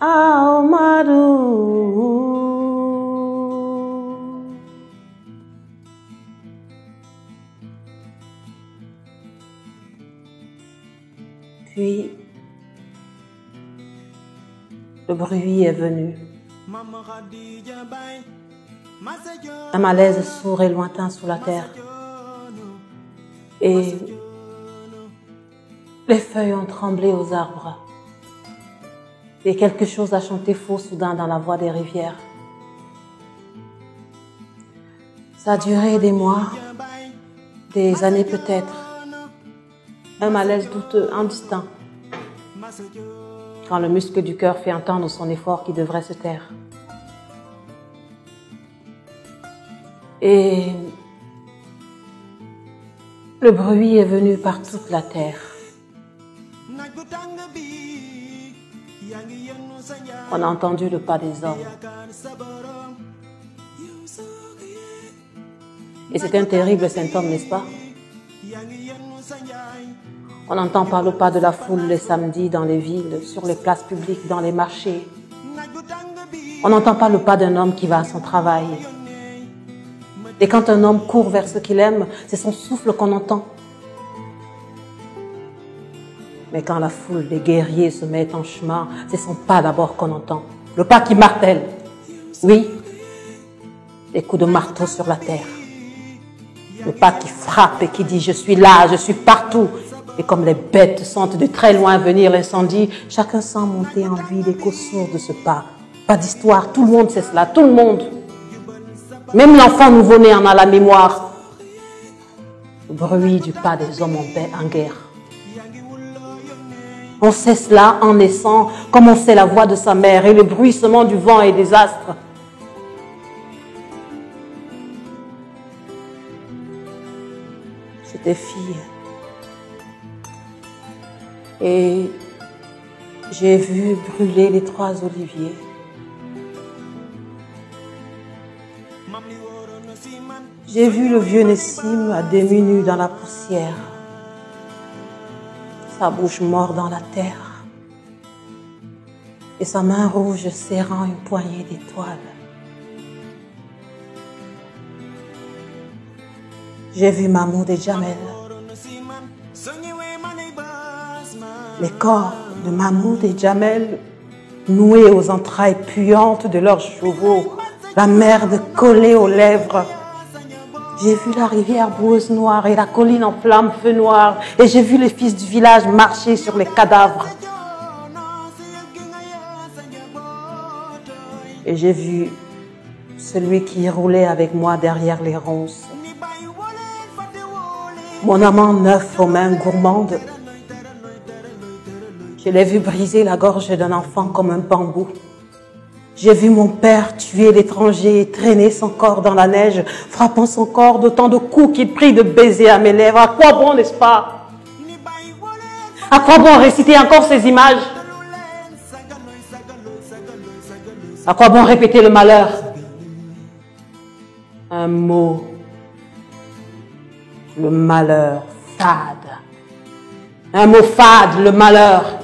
Aomadou. Puis, le bruit est venu. Un malaise sourd et lointain sous la terre. Et les feuilles ont tremblé aux arbres. Et quelque chose a chanté faux soudain dans la voix des rivières. Ça a duré des mois, des années peut-être. Un malaise douteux, indistinct. Quand le muscle du cœur fait entendre son effort qui devrait se taire. Et le bruit est venu par toute la terre. On a entendu le pas des hommes. Et c'est un terrible symptôme, n'est-ce pas? On n'entend pas le pas de la foule les samedis dans les villes, sur les places publiques, dans les marchés. On n'entend pas le pas d'un homme qui va à son travail. Et quand un homme court vers ce qu'il aime, c'est son souffle qu'on entend. Mais quand la foule des guerriers se met en chemin, c'est son pas d'abord qu'on entend. Le pas qui martèle. Oui, des coups de marteau sur la terre. Le pas qui frappe et qui dit « je suis là, je suis partout ». Et comme les bêtes sentent de très loin venir l'incendie, chacun sent monter en lui l'écho sourd de ce pas. Pas d'histoire, tout le monde sait cela, tout le monde. Même l'enfant nouveau-né en a la mémoire. Le bruit du pas des hommes en guerre. On sait cela en naissant, comme on sait la voix de sa mère et le bruissement du vent et des astres. J'étais fille. Et j'ai vu brûler les 3 oliviers. J'ai vu le vieux Nessim à demi nu dans la poussière, sa bouche morte dans la terre et sa main rouge serrant une poignée d'étoiles. J'ai vu Mahmoud et Jamel. Les corps de Mahmoud et Jamel noués aux entrailles puantes de leurs chevaux, la merde collée aux lèvres. J'ai vu la rivière boueuse noire et la colline en flammes feu noir. Et j'ai vu les fils du village marcher sur les cadavres. Et j'ai vu celui qui roulait avec moi derrière les ronces. Mon amant neuf aux mains gourmandes. Je l'ai vu briser la gorge d'un enfant comme un bambou. J'ai vu mon père tuer l'étranger et traîner son corps dans la neige, frappant son corps d'autant de coups qu'il prit de baisers à mes lèvres. À quoi bon, n'est-ce pas? À quoi bon réciter encore ces images? À quoi bon répéter le malheur? Un mot. Le malheur fade. Un mot fade, le malheur.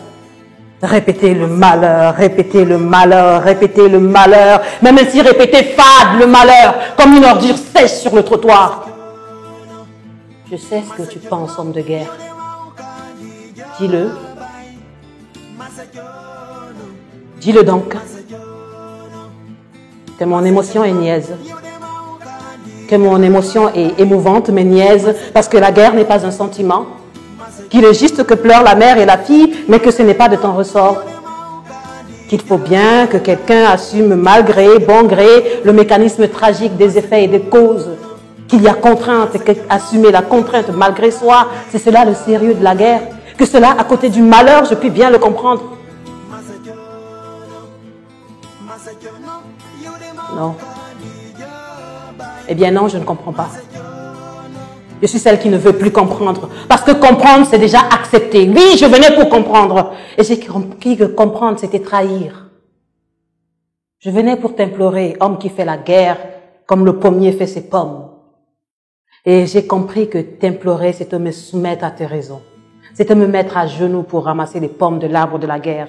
Répétez le malheur, répétez le malheur, répétez le malheur. Même ainsi répétez fade le malheur, comme une ordure sèche sur le trottoir. Je sais ce que tu penses, homme de guerre. Dis-le. Dis-le donc. Que mon émotion est niaise. Que mon émotion est émouvante mais niaise, parce que la guerre n'est pas un sentiment. Qu'il est juste que pleurent la mère et la fille, mais que ce n'est pas de ton ressort. Qu'il faut bien que quelqu'un assume malgré, bon gré, le mécanisme tragique des effets et des causes. Qu'il y a contrainte et qu'assumer la contrainte malgré soi, c'est cela le sérieux de la guerre. Que cela, à côté du malheur, je puis bien le comprendre. Non. Eh bien non, je ne comprends pas. Je suis celle qui ne veut plus comprendre. Parce que comprendre, c'est déjà accepter. Oui, je venais pour comprendre. Et j'ai compris que comprendre, c'était trahir. Je venais pour t'implorer, homme qui fait la guerre, comme le pommier fait ses pommes. Et j'ai compris que t'implorer, c'est te me soumettre à tes raisons. C'est te me mettre à genoux pour ramasser les pommes de l'arbre de la guerre.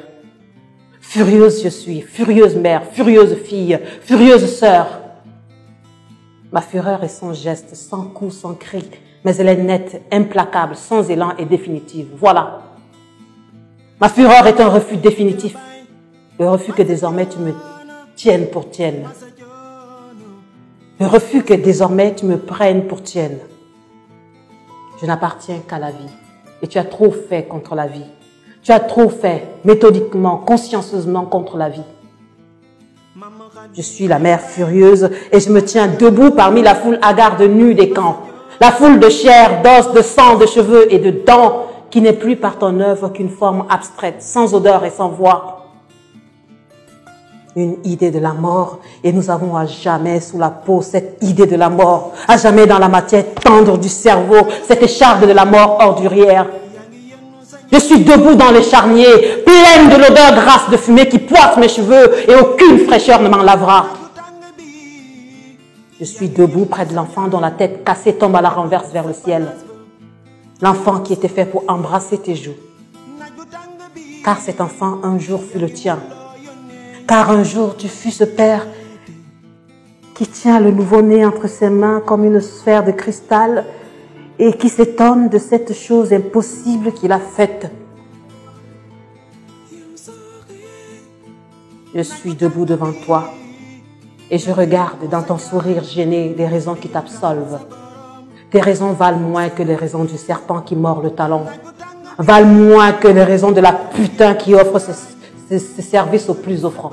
Furieuse je suis, furieuse mère, furieuse fille, furieuse sœur. Ma fureur est sans geste, sans coup, sans cri, mais elle est nette, implacable, sans élan et définitive. Voilà. Ma fureur est un refus définitif. Le refus que désormais tu me tiennes pour tienne. Le refus que désormais tu me prennes pour tienne. Je n'appartiens qu'à la vie. Et tu as trop fait contre la vie. Tu as trop fait, méthodiquement, consciencieusement contre la vie. Je suis la mère furieuse et je me tiens debout parmi la foule hagarde nue des camps. La foule de chair, d'os, de sang, de cheveux et de dents qui n'est plus par ton œuvre qu'une forme abstraite, sans odeur et sans voix. Une idée de la mort et nous avons à jamais sous la peau cette idée de la mort, à jamais dans la matière tendre du cerveau, cette écharpe de la mort ordurière. Je suis debout dans les charniers, pleine de l'odeur grasse de fumée qui poisse mes cheveux et aucune fraîcheur ne m'en lavera. Je suis debout près de l'enfant dont la tête cassée tombe à la renverse vers le ciel. L'enfant qui était fait pour embrasser tes joues. Car cet enfant un jour fut le tien. Car un jour tu fus ce père qui tient le nouveau-né entre ses mains comme une sphère de cristal et qui s'étonne de cette chose impossible qu'il a faite. Je suis debout devant toi et je regarde dans ton sourire gêné les raisons qui t'absolvent. Tes raisons valent moins que les raisons du serpent qui mord le talon, valent moins que les raisons de la putain qui offre ses services aux plus offrants.